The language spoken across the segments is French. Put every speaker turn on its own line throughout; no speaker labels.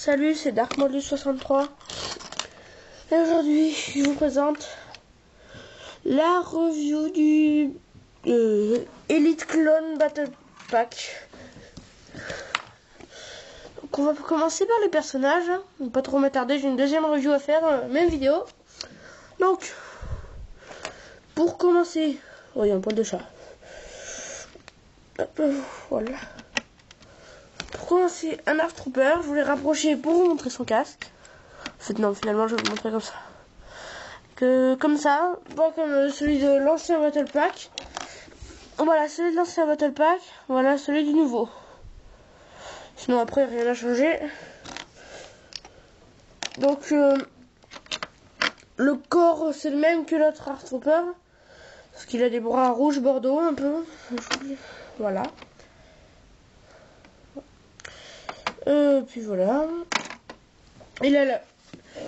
Salut, c'est DarkModus63 et aujourd'hui je vous présente la review du Elite Clone Battle Pack. Donc on va commencer par les personnages, hein. On va pas trop m'attarder, j'ai une deuxième review à faire, même vidéo. Donc pour commencer, oh, il y a un poil de chat. Hop, voilà. Pour commencer, un Arc Trooper, je voulais rapprocher pour vous montrer son casque. En fait, non, finalement, je vais vous montrer comme ça. Comme ça, pas comme celui de l'ancien Battle Pack. Voilà, celui de l'ancien Battle Pack. Voilà, celui du nouveau. Sinon, après, rien n'a changé. Donc, le corps, c'est le même que l'autre Arc Trooper. Parce qu'il a des bras rouge bordeaux, un peu. Voilà. Puis voilà. Il a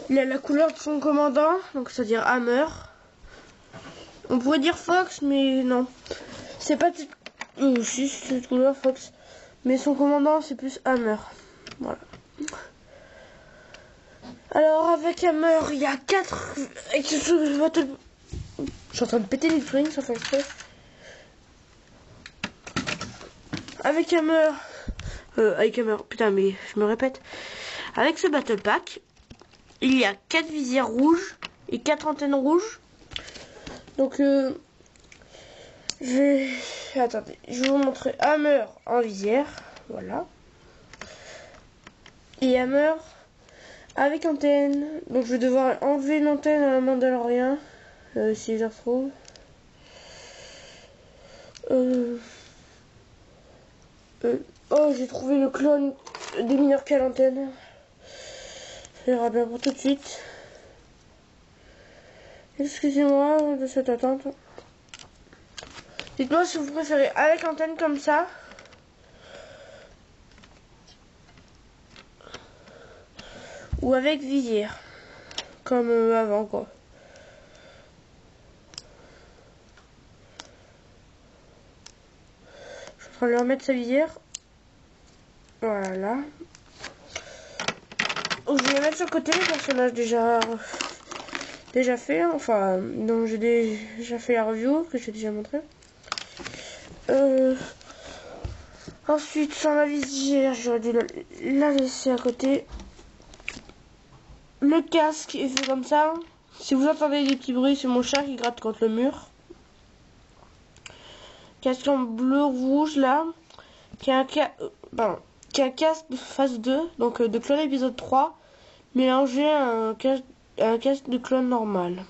la couleur de son commandant, donc c'est-à-dire Hammer. On pourrait dire Fox, mais non. C'est pas... si, c'est cette couleur Fox. Mais son commandant, c'est plus Hammer. Voilà. Alors, avec Hammer, il y a 4... Je suis en train de péter les strings, ça fait exprès. Avec Hammer... putain, mais je me répète. Avec ce Battle Pack, il y a 4 visières rouges et 4 antennes rouges. Donc, attendez, je vais vous montrer Hammer en visière. Voilà. Et Hammer avec antenne. Donc, je vais devoir enlever une antenne à un Mandalorien. Si je la retrouve. Oh, j'ai trouvé le clone des mineurs qui a l'antenne. Ça ira bien pour tout de suite. Excusez-moi de cette attente. Dites-moi si vous préférez avec antenne comme ça ou avec visière comme avant, quoi. Je suis en train de lui remettre sa visière. Voilà. Je vais mettre sur le côté le personnage déjà fait, enfin dont j'ai déjà fait la review que j'ai déjà montré. Ensuite, sans la visière, j'aurais dû la laisser à côté. Le casque est fait comme ça. Si vous entendez des petits bruits, c'est mon chat qui gratte contre le mur. Casque en bleu-rouge là, qui a un casque de phase 2, donc de clone épisode 3, mélangé à un casque de clone normal.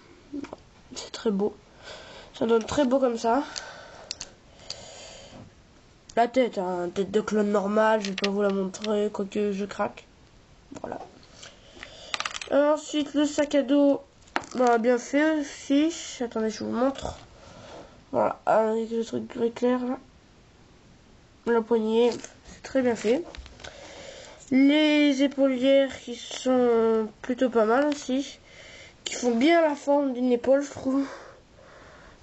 C'est très beau. Ça donne très beau comme ça. La tête, hein, tête de clone normal, je vais pas vous la montrer, quoique je craque. Voilà. Ensuite, le sac à dos, bah, bien fait aussi. Attendez, je vous montre. Voilà, avec le truc gris clair là. La poignée, c'est très bien fait. Les épaulières qui sont plutôt pas mal aussi. Qui font bien la forme d'une épaule, je trouve.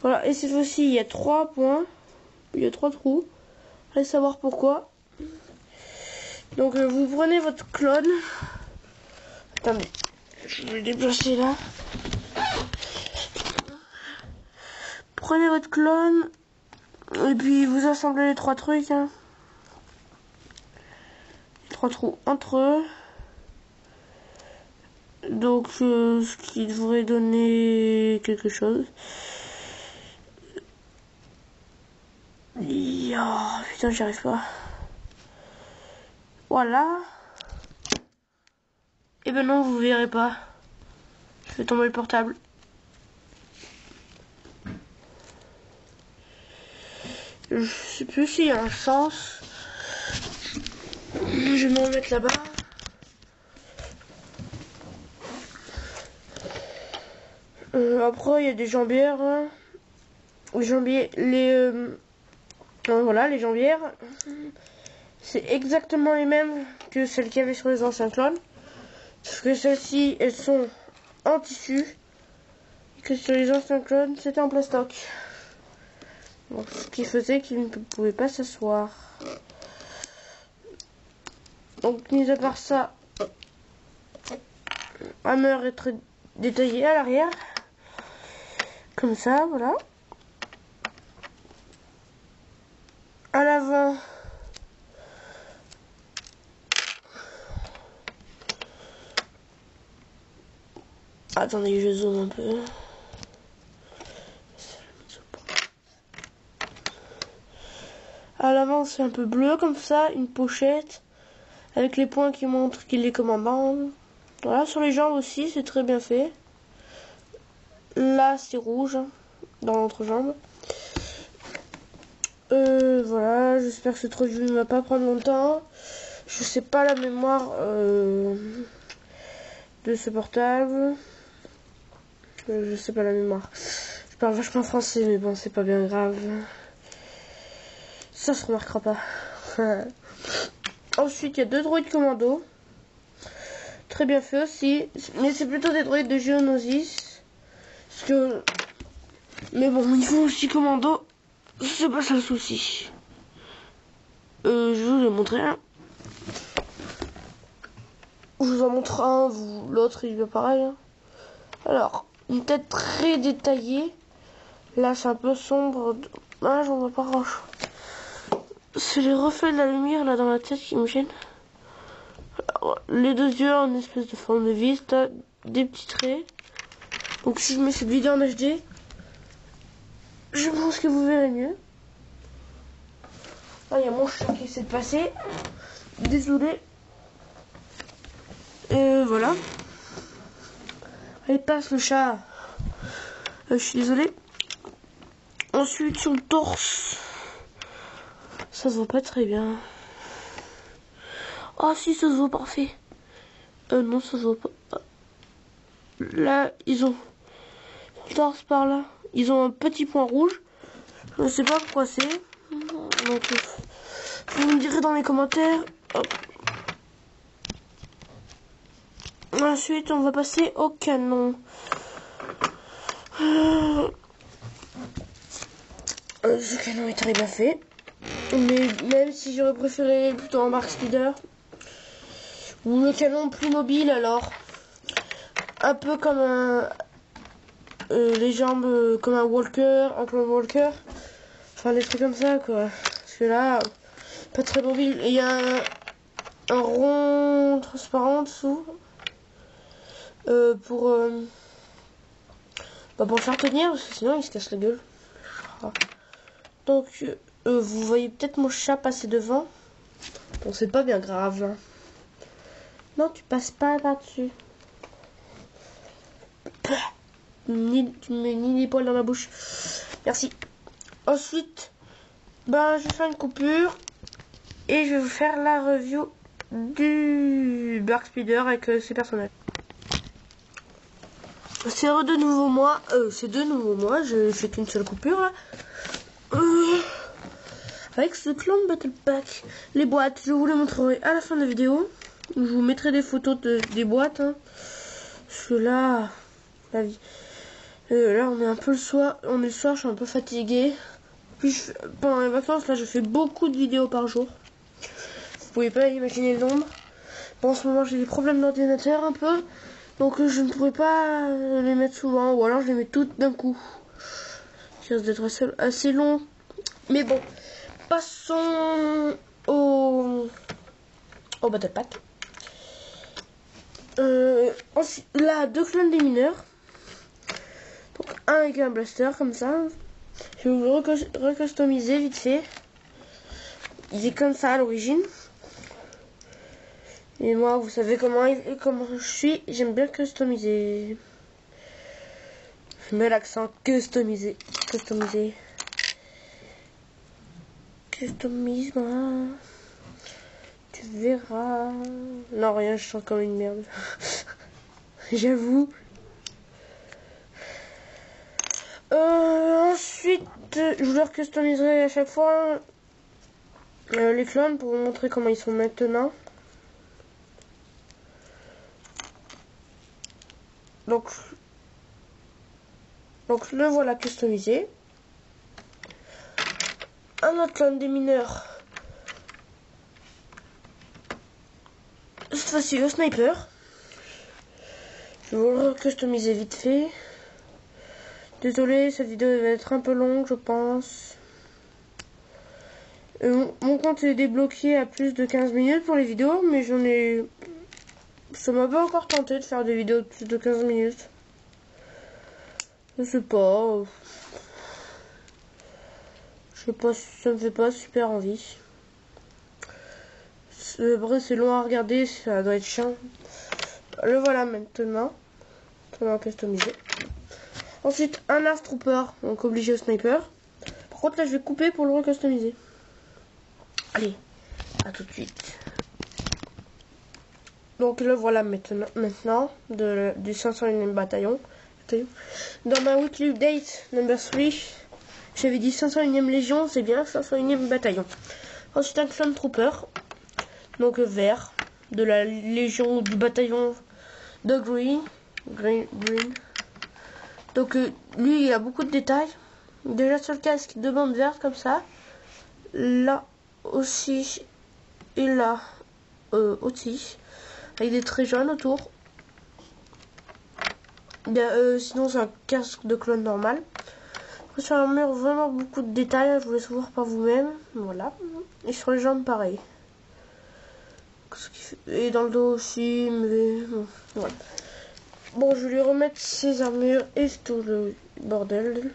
Voilà, et cette fois-ci, il y a 3 points. Il y a 3 trous. Allez savoir pourquoi. Donc, vous prenez votre clone. Attendez, je vais le déplacer là. Prenez votre clone. Et puis, vous assemblez les 3 trucs. Hein. 3 trous entre eux. Donc, ce qui devrait donner quelque chose. Oh, putain, j'y arrive pas. Voilà. Et ben non, vous verrez pas. Je fais tomber le portable. Je sais plus s'il y a un sens. Je vais m'en mettre là-bas. Après, il y a des jambières. Hein. Voilà, les jambières. C'est exactement les mêmes que celles qu'il y avait sur les anciens clones. Sauf que celles-ci, elles sont en tissu. Et que sur les anciens clones, c'était en plastoc. Donc, ce qui faisait qu'ils ne pouvaient pas s'asseoir. Donc, mis à part ça, hammer est très détaillé à l'arrière. Comme ça, voilà. À l'avant, attendez, je zoome un peu. À l'avant, c'est un peu bleu comme ça, une pochette avec les points qui montrent qu'il est commandant. Voilà, sur les jambes aussi, c'est très bien fait. Là, c'est rouge dans l'entrejambe. Voilà, j'espère que cette revue ne va pas prendre longtemps. Je sais pas la mémoire de ce portable. Je sais pas la mémoire. Je parle vachement français, mais bon, c'est pas bien grave. Ça se remarquera pas. Ensuite, il y a 2 droïdes commando. Très bien fait aussi. Mais c'est plutôt des droïdes de Geonosis. Parce que... Mais bon, ils font aussi commando. C'est pas ça le souci. Je vous ai montré un. Je vous en montre un, l'autre il est pareil. Hein. Alors, une tête très détaillée. Là, c'est un peu sombre. Ah, j'en vois pas grand chose. C'est les reflets de la lumière là dans la tête qui me gênent. Alors, les 2 yeux en espèce de forme de vis, des petits traits. Donc si je mets cette vidéo en HD, je pense que vous verrez mieux. Ah, il y a mon chat qui essaie de passer. Désolé. Et voilà. Allez, passe le chat. Je suis désolé. Ensuite, sur le torse. Ça se voit pas très bien. Ah si, ça se voit parfait. Non, ça se voit pas. Là, ils ont le torse par là. Ils ont un petit point rouge. Je ne sais pas pourquoi c'est. Donc, vous me direz dans les commentaires. Hop. Ensuite, on va passer au canon. Ce canon est très bien fait. Mais même si j'aurais préféré plutôt un Bark Speeder. Ou le canon plus mobile alors. Un peu comme un... les jambes comme un Walker, un Clone Walker. Enfin des trucs comme ça quoi. Parce que là, pas très mobile. Et il y a un rond transparent en dessous. Pour le faire tenir parce que sinon il se casse la gueule. Donc vous voyez peut-être mon chat passer devant. Bon, c'est pas bien grave. Hein. Non, tu passes pas là-dessus. Tu mets ni les poils dans la bouche. Merci. Ensuite, ben, je vais faire une coupure. Et je vais vous faire la review du Bark Speeder avec ses personnages. C'est de nouveau moi. C'est de nouveau moi. Je fais qu'une seule coupure là. Avec ce Clone Battle Pack. Les boîtes, je vous les montrerai à la fin de la vidéo. Je vous mettrai des photos des boîtes. Hein. Parce que là, la vie. Là, on est un peu le soir. On est le soir, je suis un peu fatiguée. Puis pendant les vacances, là, je fais beaucoup de vidéos par jour. Vous pouvez pas imaginer le nombre. Bon, en ce moment, j'ai des problèmes d'ordinateur un peu. Donc, je ne pourrais pas les mettre souvent. Ou alors, je les mets toutes d'un coup. Ça risque d'être assez long. Mais bon, passons au Battle Pack. Ensuite, là, 2 clones des mineurs. Donc, un avec un blaster, comme ça. Je vais vous le recustomiser vite fait. Il est comme ça à l'origine. Et moi, vous savez comment je suis. J'aime bien customiser. Je mets l'accent customiser. Customise-moi. Tu verras. Non, rien, je sens comme une merde. J'avoue. Ensuite, je vous leur customiserai à chaque fois les clones pour vous montrer comment ils sont maintenant. Donc le voilà customisé. Un autre clone des mineurs. Cette fois-ci le sniper. Je vais le customiser vite fait. Désolé, cette vidéo va être un peu longue, je pense. Mon compte est débloqué à plus de 15 minutes pour les vidéos, mais j'en ai... Ça m'a pas encore tenté de faire des vidéos de plus de 15 minutes. Je sais pas. Je sais pas, ça me fait pas super envie. Après, c'est long à regarder, ça doit être chiant. Le voilà maintenant. Comment customiser. Ensuite, un Arc Trooper, donc obligé au sniper. Par contre, là, je vais couper pour le recustomiser. Allez, à tout de suite. Donc, le voilà maintenant du 501e bataillon. Dans ma weekly update number 3, j'avais dit 501e légion, c'est bien 501e bataillon. Ensuite, un clone trooper, donc vert, de la légion du bataillon de Green. Donc lui il a beaucoup de détails. Déjà sur le casque, deux bandes vertes comme ça. Là aussi et là aussi. Avec des traits jaunes autour. Sinon c'est un casque de clone normal. Après, sur l'armure vraiment beaucoup de détails. Je vous laisse voir par vous-même. Voilà. Et sur les jambes pareil. Et dans le dos aussi. Mais bon, voilà. Bon, je vais lui remettre ses armures et tout le bordel.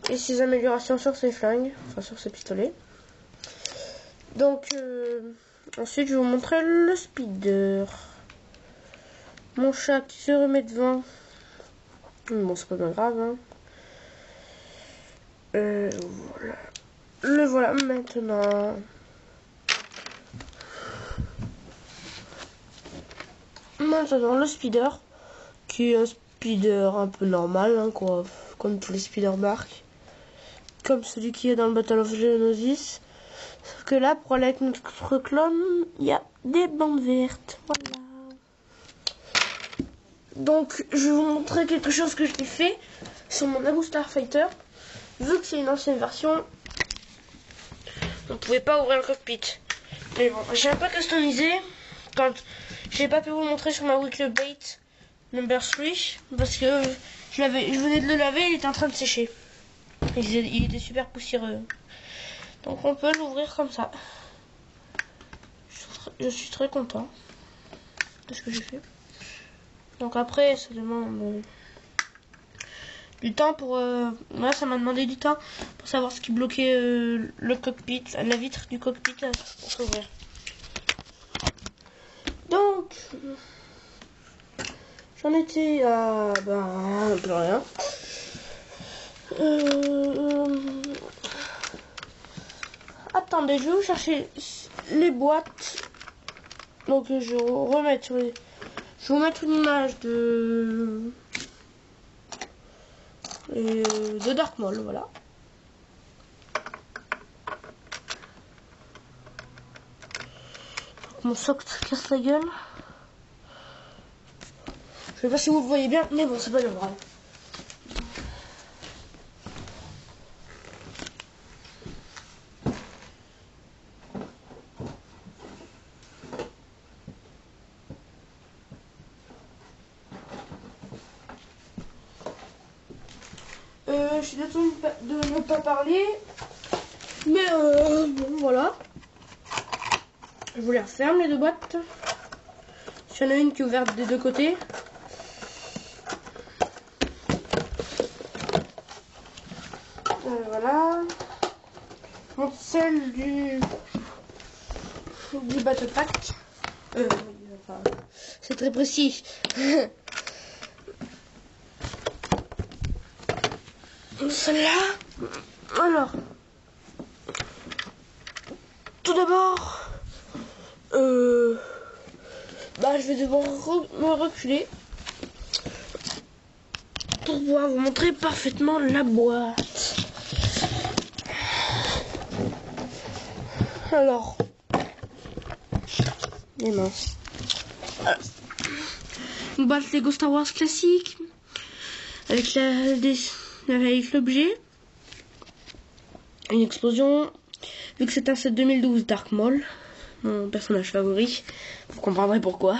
Et ses améliorations sur ses flingues. Enfin, sur ses pistolets. Donc, ensuite, je vais vous montrer le speeder. Mon chat qui se remet devant. Bon, c'est pas bien grave. Hein. Voilà. Le voilà maintenant. Maintenant, le speeder. Qui est un speeder un peu normal, hein, quoi, comme tous les speeder marques, comme celui qui est dans le Battle of Geonosis. Sauf que là, pour aller avec notre clone, il y a des bandes vertes. Voilà. Donc, je vais vous montrer quelque chose que j'ai fait sur mon Naboo Starfighter. Vu que c'est une ancienne version, on ne pouvait pas ouvrir le cockpit. Mais bon, j'ai un peu customisé quand j'ai pas pu vous le montrer sur ma weekly update number 3 parce que je venais de le laver, il était en train de sécher. Il était super poussiéreux. Donc on peut l'ouvrir comme ça. Je suis très content de ce que j'ai fait. Donc après ça demande du temps pour... Moi ça m'a demandé du temps pour savoir ce qui bloquait le cockpit, la vitre du cockpit pour s'ouvrir. Donc... J'en étais à... plus rien. Attendez, je vais vous chercher les boîtes. Donc je vais remettre sur les... Je vais vous mettre une image de Dark Maul, voilà. Donc, mon socle casse la gueule. Je sais pas si vous le voyez bien, mais bon, c'est pas grave. Je suis désolée de ne pas parler, mais bon, voilà. Je vous les referme les deux boîtes. Il y en a une qui est ouverte des deux côtés. Voilà. Donc celle du battle pack. Enfin, c'est très précis. Celle-là. Alors. Tout d'abord. Je vais devoir me reculer pour pouvoir vous montrer parfaitement la boîte. Alors, les minces. Une boîte Lego Star Wars classique avec l'objet, une explosion. Vu que c'est un set 2012 Dark Maul, mon personnage favori, vous comprendrez pourquoi.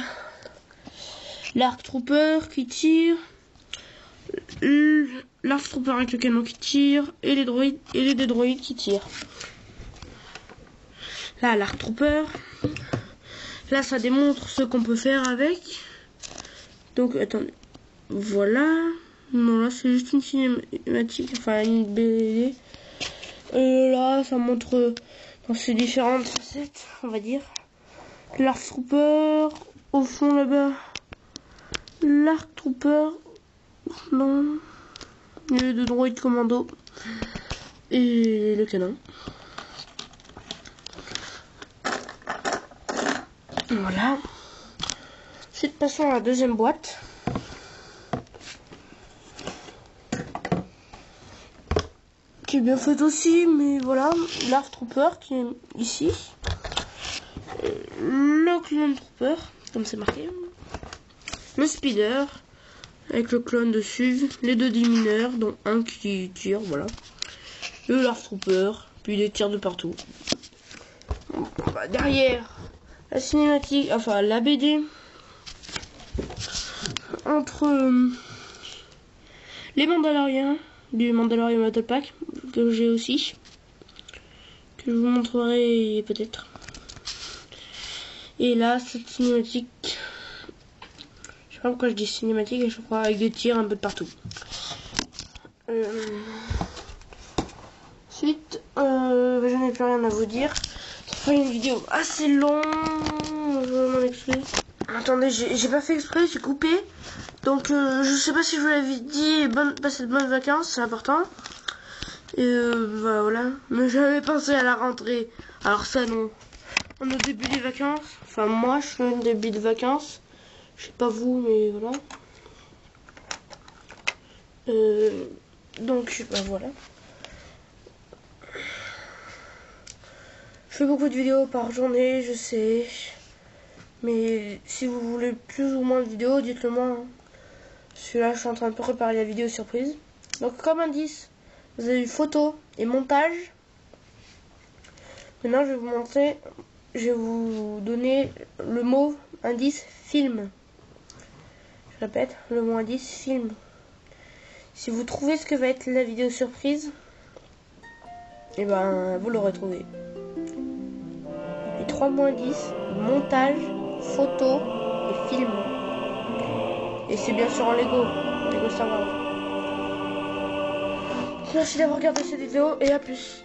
l'Arc Trooper qui tire, l'Arc Trooper avec le canon qui tire, et les droïdes et les deux droïdes qui tirent. Là, l'Arc Trooper. Là, ça démontre ce qu'on peut faire avec. Donc, attendez. Voilà. Non, là, c'est juste une cinématique, enfin une BD. Là, ça montre dans ses différentes facettes, on va dire. L'Arc Trooper, au fond là-bas. L'Arc Trooper, non. Il y a deux droïdes commando. Et le canon. Voilà. Ensuite, passons à la deuxième boîte. Qui est bien faite aussi, mais voilà. L'Arc Trooper qui est ici. Le Clone Trooper, comme c'est marqué. Le Speeder, avec le clone dessus. Les deux démineurs, dont un qui tire, voilà. Le L'Arc Trooper, puis des tirs de partout. Bah, derrière, la cinématique, enfin la BD. Entre les Mandaloriens du Mandalorian Battle Pack que j'ai aussi, que je vous montrerai peut-être. Et là, cette cinématique, je sais pas pourquoi je dis cinématique, je crois avec des tirs un peu de partout. Ensuite, je n'ai plus rien à vous dire. Ça fait une vidéo assez longue, je m'en excuse. Attendez, j'ai pas fait exprès, j'ai coupé. Donc je sais pas si je vous l'avais dit, passez de bonnes vacances, c'est important. Et bah, voilà. Mais j'avais pensé à la rentrée. Alors ça non. On est au début des vacances. Enfin moi je suis au début de vacances. Je sais pas vous mais voilà. Donc bah voilà. Je fais beaucoup de vidéos par journée, je sais. Mais si vous voulez plus ou moins de vidéos, dites-le moi. Hein. Celui-là, je suis en train de préparer la vidéo surprise. Donc, comme indice, vous avez eu photo et montage. Maintenant, je vais vous montrer, je vais vous donner le mot indice film. Je répète, le mot indice film. Si vous trouvez ce que va être la vidéo surprise, et ben, vous l'aurez trouvé. Les trois mots indices, montage, photo et film. Et c'est bien sûr en Lego Star Wars. Merci d'avoir regardé cette vidéo et à plus.